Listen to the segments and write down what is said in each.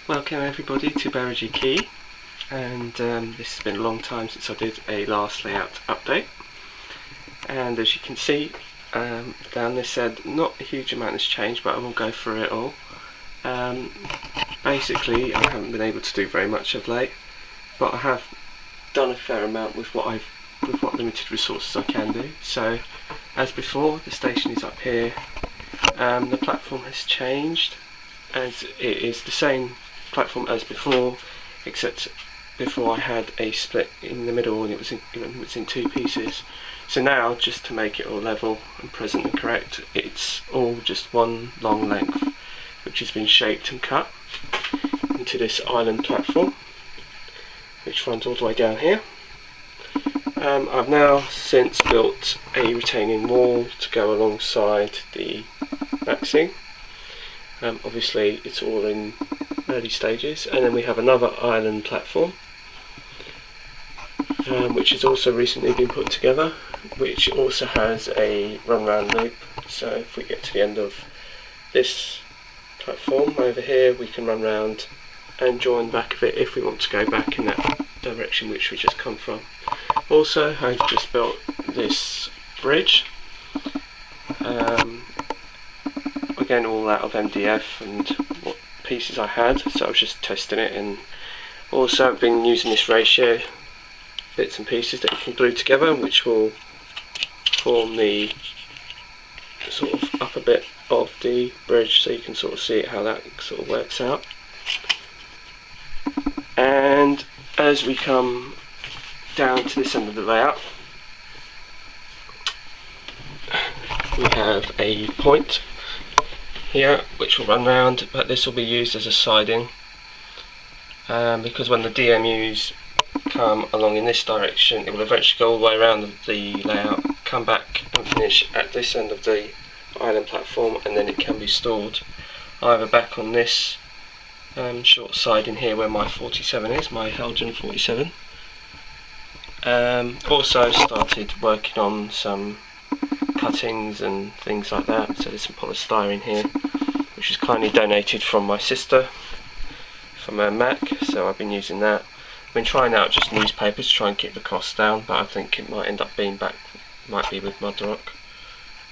Welcome everybody to Berringer Key, and this has been a long time since I did a last layout update, and as you can see down this end, not a huge amount has changed, but I will go through it all. Basically I haven't been able to do very much of late, but I have done a fair amount with what limited resources I can do. So as before, the station is up here. The platform has changed, as it is the same platform as before, except before I had a split in the middle and it was in two pieces. So now, just to make it all level and present and correct, it's all just one long length which has been shaped and cut into this island platform which runs all the way down here. I've now since built a retaining wall to go alongside the maxing. Obviously it's all in early stages, and then we have another island platform which has also recently been put together, which also has a run round loop. So if we get to the end of this platform over here, we can run round and join back of it if we want to go back in that direction which we just come from. Also, I've just built this bridge, again all out of MDF and what pieces I had, so I was just testing it, and also I've been using this ratio bits and pieces that you can glue together, which will form the sort of upper bit of the bridge, so you can sort of see how that sort of works out. And as we come down to this end of the layout, we have a point here which will run round, but this will be used as a siding, because when the DMUs come along in this direction, it will eventually go all the way around the layout, come back and finish at this end of the island platform, and then it can be stored either back on this short side in here where my 47 is, my Helgen 47. Also started working on some cuttings and things like that, so there's some polystyrene here which is kindly donated from my sister from her Mac, so I've been using that. I've been trying out just newspapers to try and keep the costs down, but I think it might end up being might be with mud rock,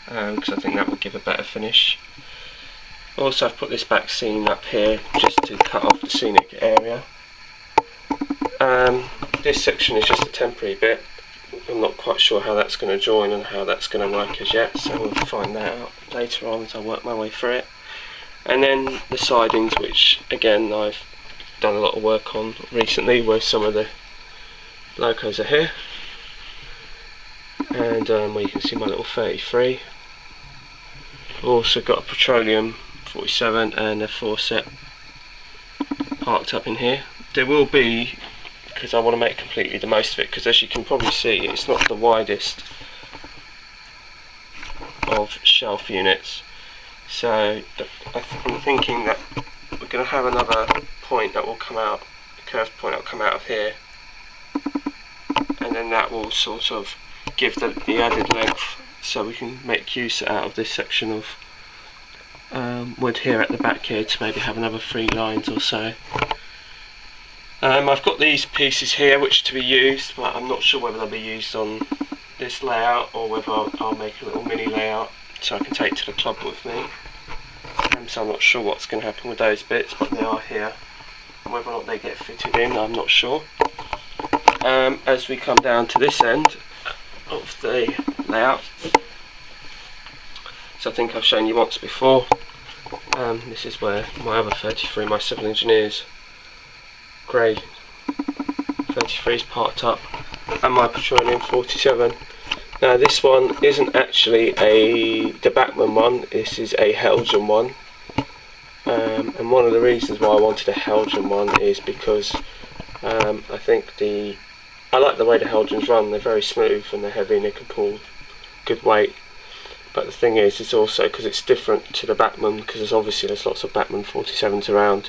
because I think that will give a better finish. Also, I've put this back scene up here just to cut off the scenic area. This section is just a temporary bit. I'm not quite sure how that's going to join and how that's going to work as yet, so we'll find that out later on as I work my way through it. And then the sidings, which again I've done a lot of work on recently, where some of the locos are here, and where you can see my little 33. I've also got a petroleum 47 and a 4-set parked up in here. There will be, because I want to make completely the most of it, because as you can probably see, it's not the widest of shelf units, so I'm thinking that we're going to have another point that will come out, a curved point that will come out of here, and then that will sort of give the added length, so we can make use out of this section of wood here at the back here to maybe have another 3 lines or so. I've got these pieces here which are to be used, but I'm not sure whether they'll be used on this layout or whether I'll make a little mini layout so I can take to the club with me. So I'm not sure what's going to happen with those bits, but they are here. And whether or not they get fitted in, I'm not sure. As we come down to this end of the layout, so I think I've shown you once before, this is where my other 33, my civil engineers grey 33 is parked up, and my petroleum 47. Now this one isn't actually the Bachmann one, this is a Helgen one, and one of the reasons why I wanted a Helgen one is because I think I like the way the Helgens run. They're very smooth and they're heavy and they can pull good weight. But the thing is, it's also because it's different to the Bachmann, because there's lots of Bachmann 47s around,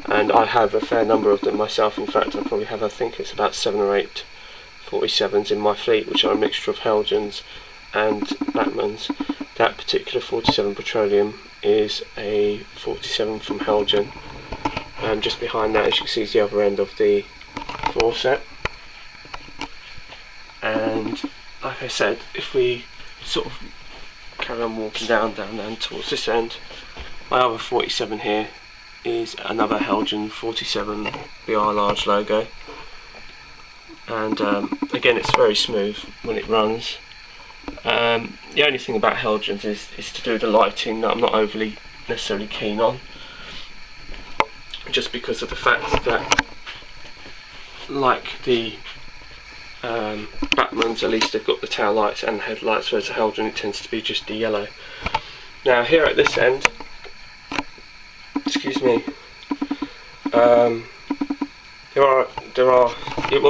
and I have a fair number of them myself. In fact, I probably have, I think it's about 7 or 8 47s in my fleet, which are a mixture of Helgens and Bachmanns. That particular 47 petroleum is a 47 from Helgen, Just behind that, as you can see, is the other end of the faucet. And like I said, if we sort of carry on walking down towards this end, my other 47 here is another Helgen 47 BR large logo, and again, it's very smooth when it runs. The only thing about Helgens is to do the lighting that I'm not overly necessarily keen on, just because of the fact that, like the Batmans, at least they've got the tail lights and the headlights, whereas the Helgen, it tends to be just the yellow. Now here at this end, excuse me,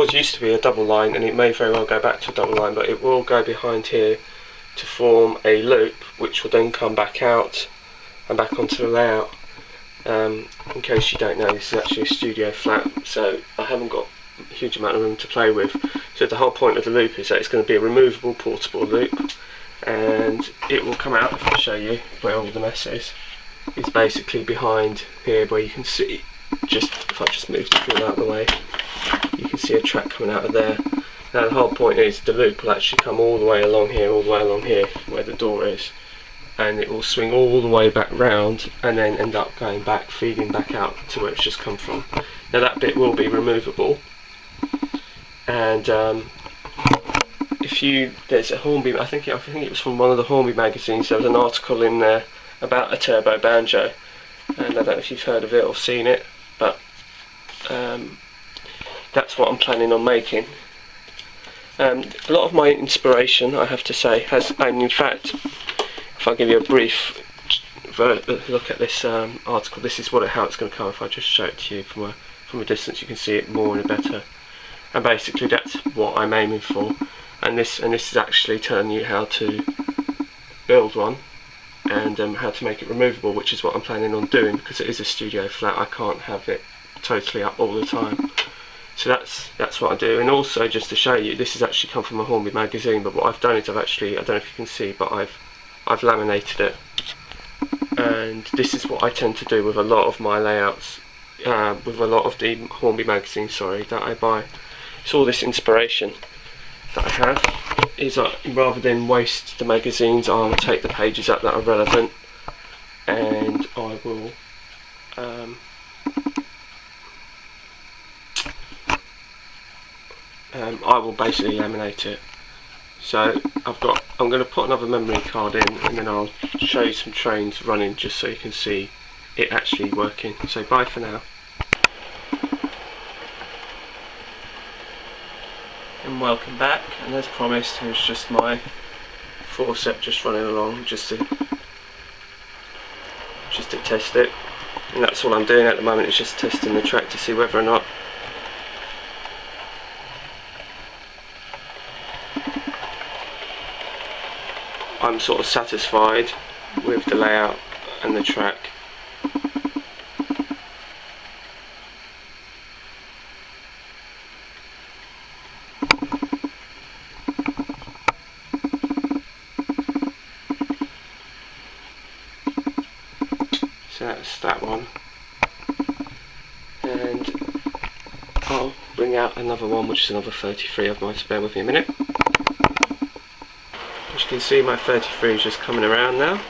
it used to be a double line, and it may very well go back to a double line, but it will go behind here to form a loop, which will then come back out and back onto the layout. In case you don't know, this is actually a studio flat, so I haven't got a huge amount of room to play with. So the whole point of the loop is that it's going to be a removable portable loop, and it will come out, if I show you where all the mess is. It's basically behind here, where you can see, just if I just move the drill out of the way, you can see a track coming out of there. Now the whole point is the loop will actually come all the way along here, where the door is, and it will swing all the way back round and then end up going back, feeding back out to where it's just come from. Now that bit will be removable, and there's a Hornby, I think it was from one of the Hornby magazines, there was an article in there about a turbo banjo, and I don't know if you've heard of it or seen it, but that's what I'm planning on making. A lot of my inspiration, I have to say, and in fact, if I give you a brief look at this article, this is how it's going to come. If I just show it to you from a distance, you can see it more and better. And basically, that's what I'm aiming for. And this is actually telling you how to build one, and how to make it removable, which is what I'm planning on doing, because it is a studio flat. I can't have it totally up all the time. So that's what I do. And also, just to show you, this has actually come from a Hornby magazine, but what I've done is I don't know if you can see, but I've laminated it. And this is what I tend to do with a lot of my layouts, with a lot of the Hornby magazines, that I buy. It's all this inspiration that I have, is rather than waste the magazines, I'll take the pages out that are relevant, and I will basically laminate it. So I'm going to put another memory card in, and then I'll show you some trains running, just so you can see it actually working. So bye for now. And welcome back, and as promised, here's just my faucet just running along, just to test it. And that's all I'm doing at the moment, is just testing the track to see whether or not I'm sort of satisfied with the layout and the track. So that's that one, and I'll bring out another one, which is another 33 of mine, so bear with me a minute. As you can see, my 33 is just coming around now.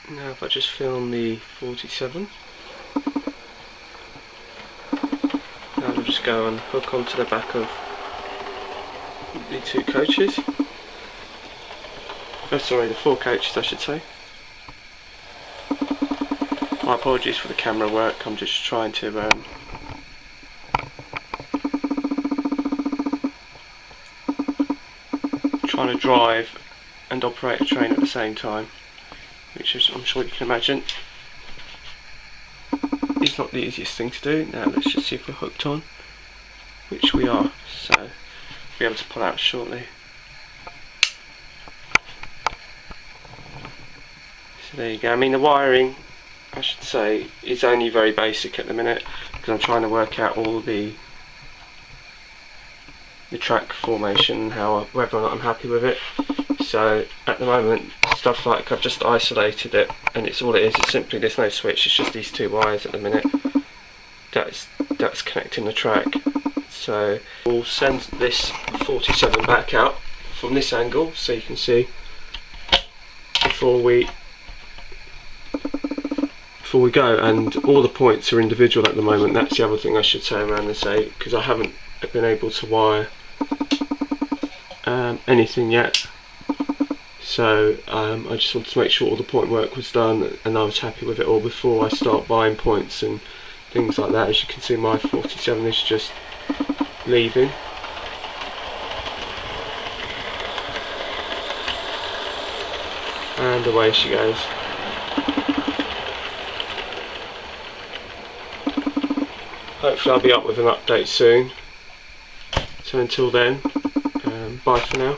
Now if I just film the 47, now we'll just go and hook onto the back of the two coaches. Oh, sorry, the four coaches, I should say. My apologies for the camera work. I'm just trying to drive and operate a train at the same time, which is, I'm sure you can imagine, is not the easiest thing to do. Now let's just see if we're hooked on, which we are, so we'll be able to pull out shortly. So there you go. I mean, the wiring I should say, is only very basic at the minute, because I'm trying to work out all the track formation and whether or not I'm happy with it. So at the moment, stuff like I've just isolated it, and it's simply, there's no switch, it's just these two wires at the minute that's connecting the track. So we'll send this 47 back out from this angle so you can see before we go, and all the points are individual at the moment. That's the other thing I should say around this 8, because I haven't been able to wire anything yet. So I just wanted to make sure all the point work was done and I was happy with it all before I start buying points and things like that. As you can see, my 47 is just leaving. And away she goes. Hopefully I'll be up with an update soon. So until then, bye for now.